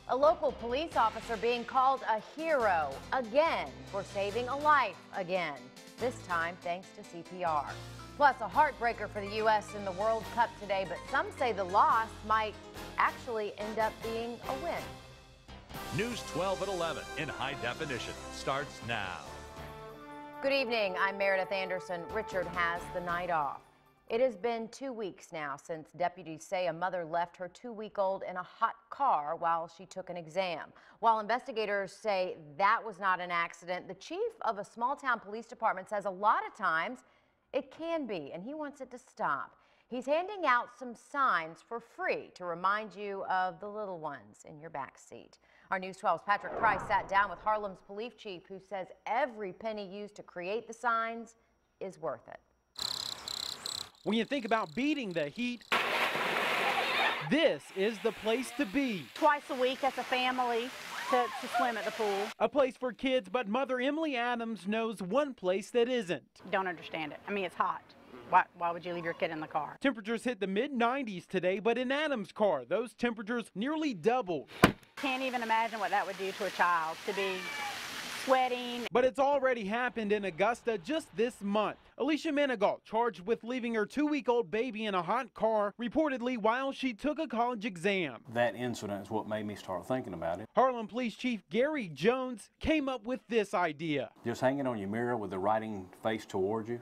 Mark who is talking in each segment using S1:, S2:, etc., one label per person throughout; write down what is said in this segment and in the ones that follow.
S1: A local police officer being called a hero again for saving a life again, this time thanks to CPR. Plus, a heartbreaker for the U.S. in the World Cup today, but some say the loss might actually end up being a win.
S2: News 12 at 11 in high definition starts now.
S1: Good evening. I'm Meredith Anderson. Richard has the night off. It has been 2 weeks now since deputies say a mother left her 2-week-old in a hot car while she took an exam. While investigators say that was not an accident, the chief of a small-town police department says a lot of times it can be, and he wants it to stop. He's handing out some signs for free to remind you of the little ones in your back seat. Our News 12's Patrick Price sat down with Harlem's police chief, who says every penny used to create the signs is worth it.
S3: When you think about beating the heat, this is the place to be.
S4: Twice a week as a family to swim at the pool.
S3: A place for kids, but Mother Emily Adams knows one place that isn't.
S4: Don't understand it. I mean, it's hot. Why would you leave your kid in the car?
S3: Temperatures hit the mid-90s today, but in Adams' car, those temperatures nearly doubled.
S4: Can't even imagine what that would do to a child, to be sweating.
S3: But it's already happened in Augusta just this month. Alicia Menegal charged with leaving her 2-week-old baby in a hot car, reportedly while she took a college exam.
S5: That incident is what made me start thinking about it.
S3: Harlem Police Chief Gary Jones came up with this idea.
S5: Just hanging on your mirror with the writing face towards you.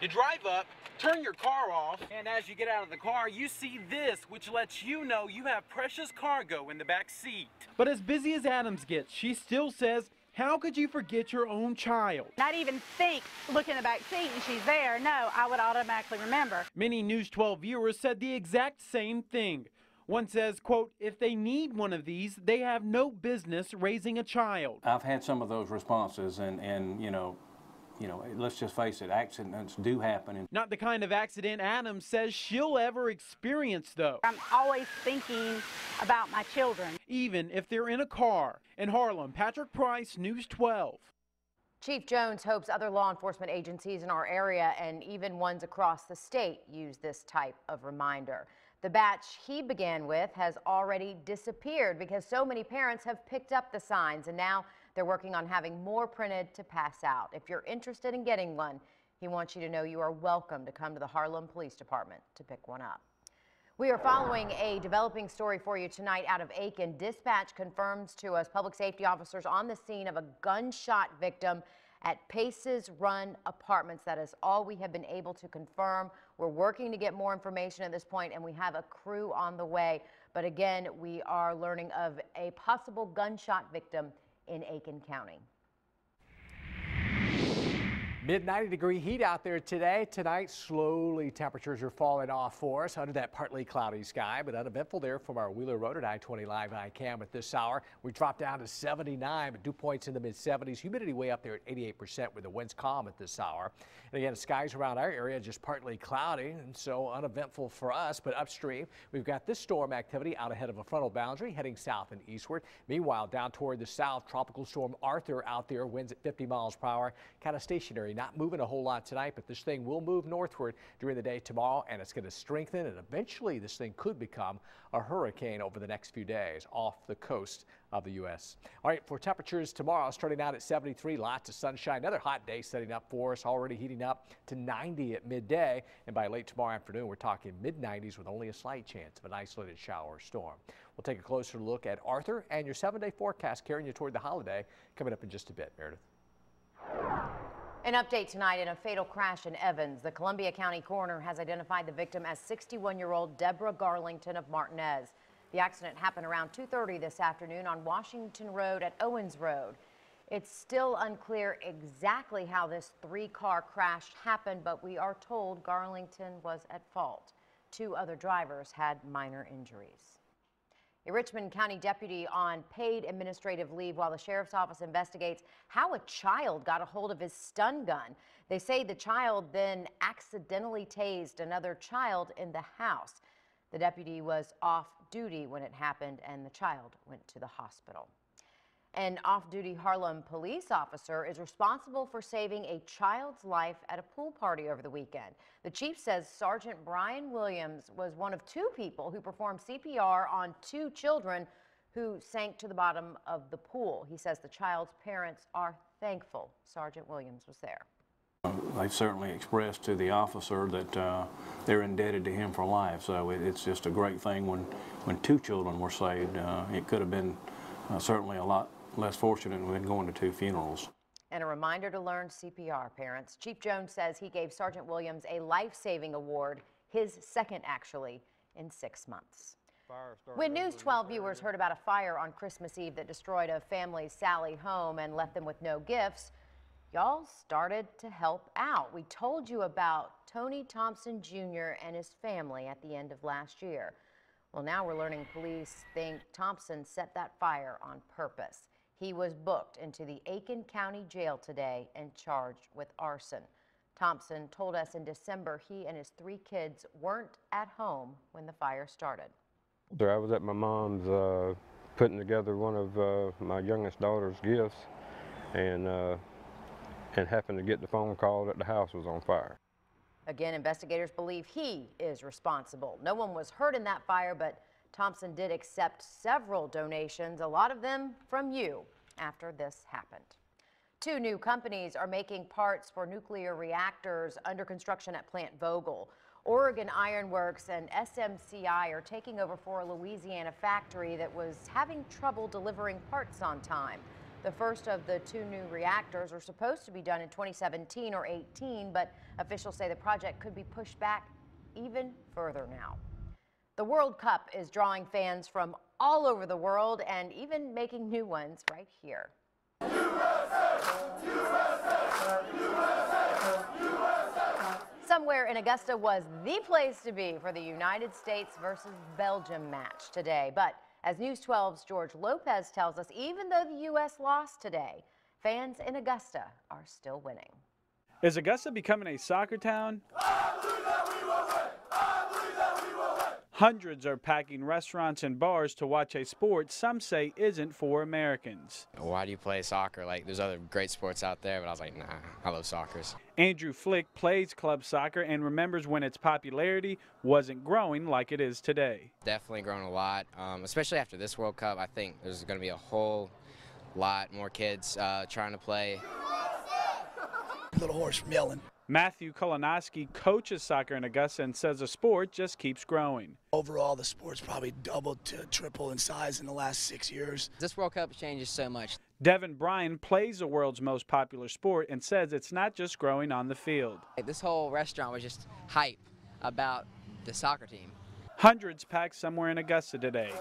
S3: You drive up, turn your car off, and as you get out of the car, you see this, which lets you know you have precious cargo in the back seat. But as busy as Adams gets, she still says, how could you forget your own child?
S4: Not even think, look in the back seat and she's there. No, I would automatically remember.
S3: Many News 12 viewers said the exact same thing. One says, quote, if they need one of these, they have no business raising a child.
S5: I've had some of those responses and you know, let's just face it, accidents do happen.
S3: Not the kind of accident Adams says she'll ever experience, though.
S4: I'm always thinking about my children.
S3: Even if they're in a car. In Harlem, Patrick Price, News 12.
S1: Chief Jones hopes other law enforcement agencies in our area and even ones across the state use this type of reminder. The batch he began with has already disappeared because so many parents have picked up the signs, and now they're working on having more printed to pass out. If you're interested in getting one, he wants you to know you are welcome to come to the Harlem Police Department to pick one up. We are following a developing story for you tonight out of Aiken. Dispatch confirms to us public safety officers on the scene of a gunshot victim at Paces Run Apartments. That is all we have been able to confirm. We're working to get more information at this point, and we have a crew on the way. But again, we are learning of a possible gunshot victim in Aiken County.
S6: Mid-90-degree heat out there today. Tonight, slowly temperatures are falling off for us under that partly cloudy sky, but uneventful there from our Wheeler Road at I-20 live iCam at this hour. We dropped down to 79, but dew points in the mid-70s. Humidity way up there at 88% with the winds calm at this hour. And again, skies around our area just partly cloudy, and so uneventful for us. But upstream, we've got this storm activity out ahead of a frontal boundary heading south and eastward. Meanwhile, down toward the south, Tropical Storm Arthur out there, winds at 50 miles per hour, kind of stationary. Not moving a whole lot tonight, but this thing will move northward during the day tomorrow, and it's going to strengthen, and eventually this thing could become a hurricane over the next few days off the coast of the U.S. All right, for temperatures tomorrow, starting out at 73, lots of sunshine. Another hot day setting up for us, already heating up to 90 at midday, and by late tomorrow afternoon, we're talking mid-90s with only a slight chance of an isolated shower or storm. We'll take a closer look at Arthur and your 7-day forecast carrying you toward the holiday coming up in just a bit. Meredith.
S1: An update tonight in a fatal crash in Evans. The Columbia County coroner has identified the victim as 61-year-old Deborah Garlington of Martinez. The accident happened around 2:30 this afternoon on Washington Road at Owens Road. It's still unclear exactly how this 3-car crash happened, but we are told Garlington was at fault. 2 other drivers had minor injuries. A Richmond County deputy on paid administrative leave while the sheriff's office investigates how a child got a hold of his stun gun. They say the child then accidentally tased another child in the house. The deputy was off duty when it happened, and the child went to the hospital. An off-duty Harlem police officer is responsible for saving a child's life at a pool party over the weekend. The chief says Sergeant Brian Williams was one of 2 people who performed CPR on 2 children who sank to the bottom of the pool. He says the child's parents are thankful Sergeant Williams was there.
S5: They certainly expressed to the officer that they're indebted to him for life, so it's just a great thing when two children were saved. It could have been certainly a lot less fortunate than going to two funerals.
S1: And a reminder to learn CPR, parents. Chief Jones says he gave Sergeant Williams a life-saving award, his second actually, in 6 months. When News 12 viewers heard about a fire on Christmas Eve that destroyed a family's Sally home and left them with no gifts, y'all started to help out. We told you about Tony Thompson Jr. and his family at the end of last year. Well, now we're learning police think Thompson set that fire on purpose. He was booked into the Aiken County Jail today and charged with arson. Thompson told us in December he and his 3 kids weren't at home when the fire started.
S7: I was at my mom's putting together one of my youngest daughter's gifts and happened to get the phone call that the house was on fire.
S1: Again, investigators believe he is responsible. No one was hurt in that fire, but Thompson did accept several donations, a lot of them from you, after this happened. 2 new companies are making parts for nuclear reactors under construction at Plant Vogtle. Oregon Iron Works and SMCI are taking over for a Louisiana factory that was having trouble delivering parts on time. The first of the 2 new reactors are supposed to be done in 2017 or 18, but officials say the project could be pushed back even further now. The World Cup is drawing fans from all over the world and even making new ones right here. Somewhere in Augusta was the place to be for the United States versus Belgium match today. But as News 12's George Lopez tells us, even though the U.S. lost today, fans in Augusta are still winning.
S8: Is Augusta becoming a soccer town? Hundreds are packing restaurants and bars to watch a sport some say isn't for Americans.
S9: Why do you play soccer? Like, there's other great sports out there, but I was like, nah, I love soccer.
S8: Andrew Flick plays club soccer and remembers when its popularity wasn't growing like it is today.
S9: Definitely grown a lot, especially after this World Cup. I think there's going to be a whole lot more kids trying to play.
S10: Little horse from yelling.
S8: Matthew Kolonowski coaches soccer in Augusta and says the sport just keeps growing.
S10: Overall, the sport's probably doubled to triple in size in the last 6 years.
S11: This World Cup changes so much.
S8: Devin Bryan plays the world's most popular sport and says it's not just growing on the field.
S11: This whole restaurant was just hype about the soccer team.
S8: Hundreds packed somewhere in Augusta today.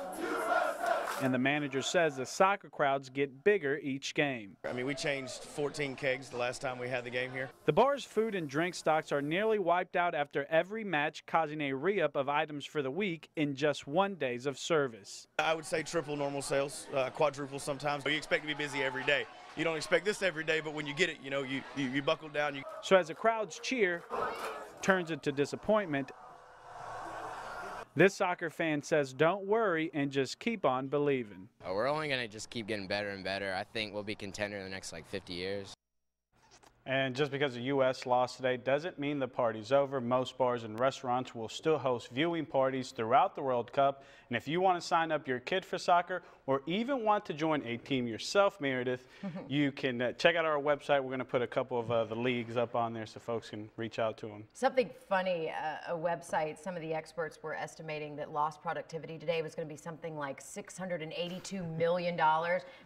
S8: And the manager says the soccer crowds get bigger each game.
S12: I mean, we changed 14 kegs the last time we had the game here.
S8: The bar's food and drink stocks are nearly wiped out after every match, causing a re-up of items for the week in just 1 day of service.
S12: I would say triple normal sales, quadruple sometimes. You expect to be busy every day. You don't expect this every day, but when you get it, you know, you buckle down.
S8: So as the crowd's cheer turns into disappointment, this soccer fan says don't worry and just keep on believing.
S9: We're only going to just keep getting better and better. I think we'll be contender in the next 50 years.
S8: And just because the U.S. lost today doesn't mean the party's over. Most bars and restaurants will still host viewing parties throughout the World Cup. And if you want to sign up your kid for soccer or even want to join a team yourself, Meredith, you can check out our website. We're going to put a couple of the leagues up on there so folks can reach out to them.
S1: Something funny, a website, some of the experts were estimating that lost productivity today was going to be something like $682 million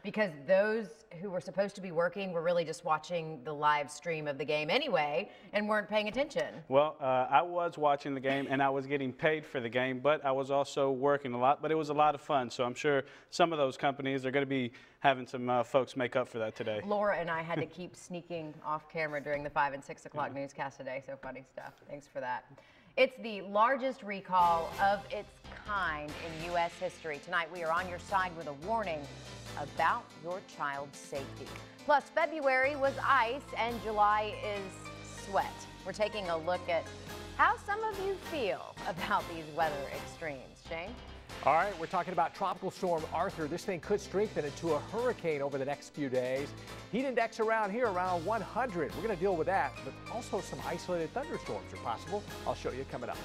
S1: because those who were supposed to be working were really just watching the live stream of the game anyway and weren't paying attention.
S8: Well, I was watching the game and I was getting paid for the game, but I was also working a lot, but it was a lot of fun. So I'm sure some of those companies are going to be having some folks make up for that today.
S1: Laura and I had to keep sneaking off camera during the 5 and 6 o'clock newscast today, so funny stuff. Thanks for that. It's the largest recall of its kind in U.S. history. Tonight we are on your side with a warning about your child's safety. Plus, February was ice and July is sweat. We're taking a look at how some of you feel about these weather extremes. Shane?
S6: All right, we're talking about Tropical Storm Arthur. This thing could strengthen into a hurricane over the next few days. Heat index around here around 100. We're going to deal with that, but also some isolated thunderstorms are possible. I'll show you coming up.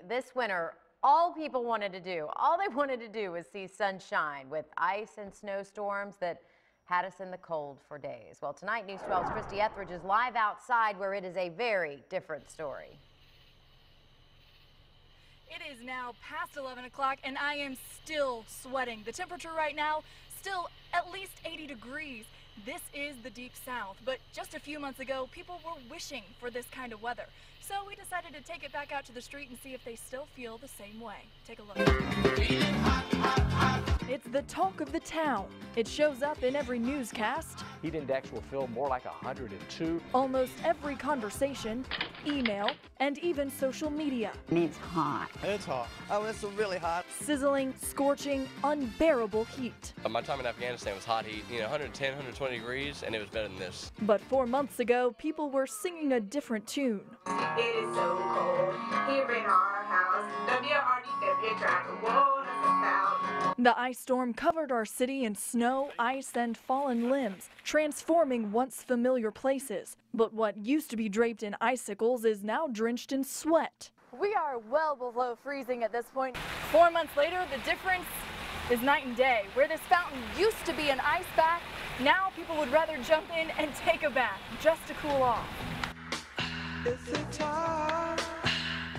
S1: This winter, all people wanted to do, all they wanted to do was see sunshine with ice and snowstorms that had us in the cold for days. Well, tonight, News 12's Christy Etheridge is live outside where it is a very different story.
S13: It is now past 11 o'clock and I am still sweating. The temperature right now, still at least 80 degrees. This is the Deep South, but just a few months ago, people were wishing for this kind of weather. So we decided to take it back out to the street and see if they still feel the same way. Take a look. It's the talk of the town. It shows up in every newscast.
S6: Heat index will feel more like 102.
S13: Almost every conversation, email, and even social media.
S14: It's hot.
S15: It's hot. Oh, it's really hot.
S13: Sizzling, scorching, unbearable heat.
S16: My time in Afghanistan was hot heat, 110, 120 degrees, and it was better than this.
S13: But 4 months ago, people were singing a different tune.
S17: It is so cold here in our house. WRDW track of warn us about.
S13: The ice storm covered our city in snow, ice, and fallen limbs, transforming once familiar places. But what used to be draped in icicles is now drenched in sweat. We are well below freezing at this point. 4 months later, the difference is night and day. Where this fountain used to be an ice bath, now people would rather jump in and take a bath just to cool off.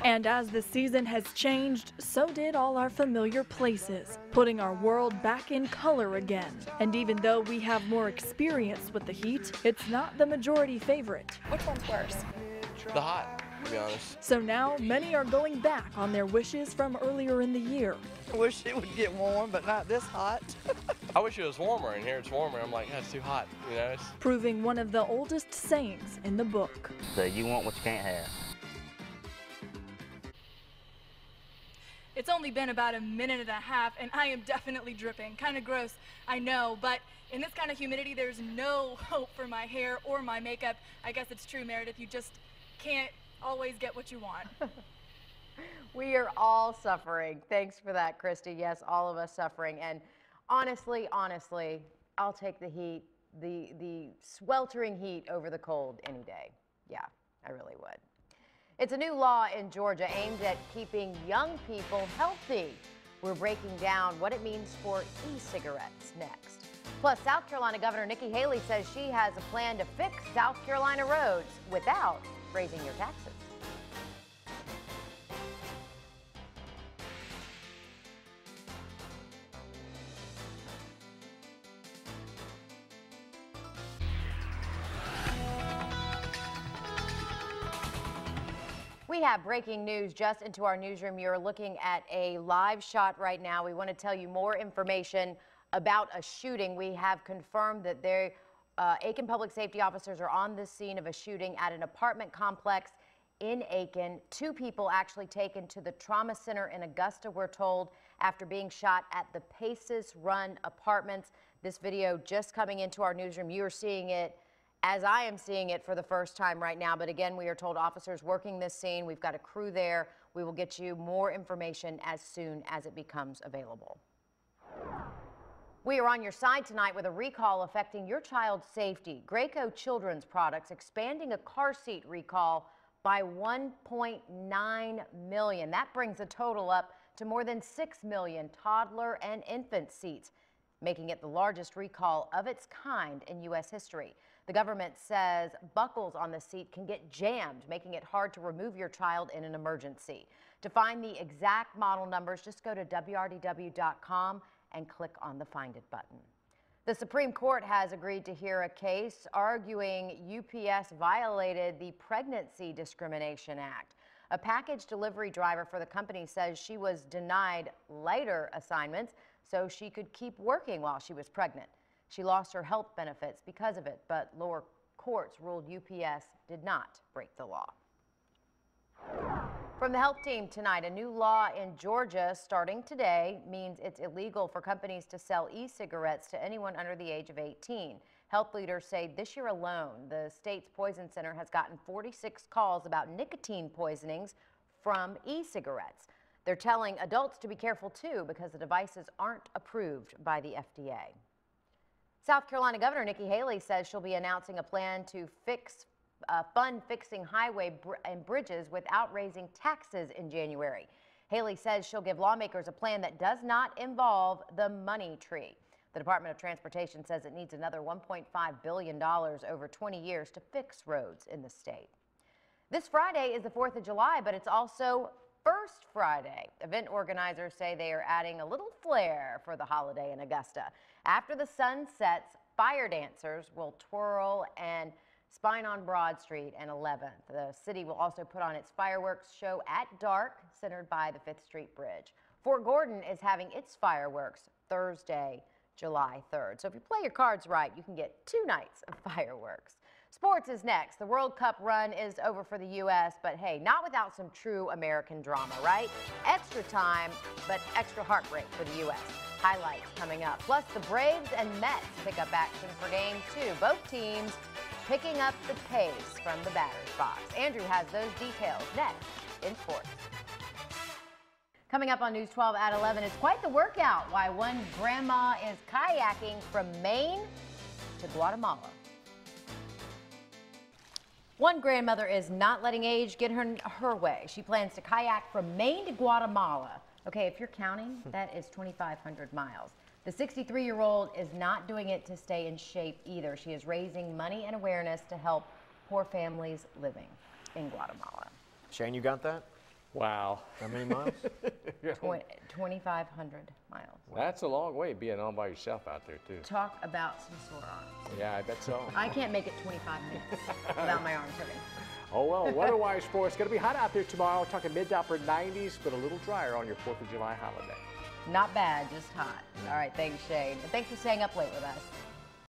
S13: And as the season has changed, so did all our familiar places, putting our world back in color again. And even though we have more experience with the heat, it's not the majority favorite. Which one's worse?
S16: The hot, to be honest.
S13: So now many are going back on their wishes from earlier in the year.
S15: I wish it would get warm, but not this hot.
S16: I wish it was warmer. In here it's warmer. I'm like, yeah, it's too hot. It's...
S13: Proving one of the oldest sayings in the book.
S18: So you want what you can't have.
S13: It's only been about a minute and a half, and I am definitely dripping. Kind of gross, I know, but in this kind of humidity, there's no hope for my hair or my makeup. I guess it's true, Meredith. You just can't always get what you want.
S1: We are all suffering. Thanks for that, Christy. Yes, all of us suffering. And honestly, I'll take the heat, the sweltering heat over the cold any day. Yeah, I really would. It's a new law in Georgia aimed at keeping young people healthy. We're breaking down what it means for e-cigarettes next. Plus, South Carolina Governor Nikki Haley says she has a plan to fix South Carolina roads without raising your taxes. We have breaking news just into our newsroom. You're looking at a live shot right now. We want to tell you more information about a shooting. We have confirmed that Aiken public safety officers are on the scene of a shooting at an apartment complex in Aiken. 2 people actually taken to the trauma center in Augusta, we're told, after being shot at the Paces Run Apartments. This video just coming into our newsroom. You are seeing it as I am seeing it for the first time right now. But again, we are told officers working this scene. We've got a crew there. We will get you more information as soon as it becomes available. We are on your side tonight with a recall affecting your child's safety. Graco Children's Products expanding a car seat recall by 1.9 million. That brings the total up to more than 6 million toddler and infant seats, making it the largest recall of its kind in U.S. history. The government says buckles on the seat can get jammed, making it hard to remove your child in an emergency. To find the exact model numbers, just go to WRDW.com and click on the Find It button. The Supreme Court has agreed to hear a case arguing UPS violated the Pregnancy Discrimination Act. A package delivery driver for the company says she was denied lighter assignments so she could keep working while she was pregnant. She lost her health benefits because of it, but lower courts ruled UPS did not break the law. From the health team tonight, a new law in Georgia starting today means it's illegal for companies to sell e-cigarettes to anyone under the age of 18. Health leaders say this year alone, the state's poison center has gotten 46 calls about nicotine poisonings from e-cigarettes. They're telling adults to be careful too because the devices aren't approved by the FDA. South Carolina Governor Nikki Haley says she'll be announcing a plan to fund fixing highway and bridges without raising taxes in January. Haley says she'll give lawmakers a plan that does not involve the money tree. The Department of Transportation says it needs another $1.5 billion over 20 years to fix roads in the state. This Friday is the 4th of July, but it's also First Friday. Event organizers say they are adding a little flair for the holiday in Augusta. After the sun sets, fire dancers will twirl and spine on Broad Street and 11th. The city will also put on its fireworks show at dark, centered by the 5th Street Bridge. Fort Gordon is having its fireworks Thursday, July 3rd. So if you play your cards right, you can get 2 nights of fireworks. Sports is next. The World Cup run is over for the U.S., but hey, not without some true American drama, right? Extra time, but extra heartbreak for the U.S. Highlights coming up. Plus, the Braves and Mets pick up action for Game 2. Both teams picking up the pace from the batter's box. Andrew has those details next in sports. Coming up on News 12 at 11, it's quite the workout why one grandma is kayaking from Maine to Guatemala. One grandmother is not letting age get her way. She plans to kayak from Maine to Guatemala. Okay, if you're counting, that is 2,500 miles. The 63-year-old is not doing it to stay in shape either. She is raising money and awareness to help poor families living in Guatemala.
S14: Shane, you got that?
S6: Wow.
S14: How many miles?
S1: 2,500 miles.
S6: That's a long way being all by yourself out there, too.
S1: Talk about some sore arms.
S6: Yeah, I bet so.
S1: I can't make it 25 minutes without my arms hurting.
S6: Oh, well, weather-wise for us, going to be hot out there tomorrow. Talking mid to upper 90s, but a little drier on your 4th of July holiday.
S1: Not bad, just hot. All right, thanks, Shane. And thanks for staying up late with us.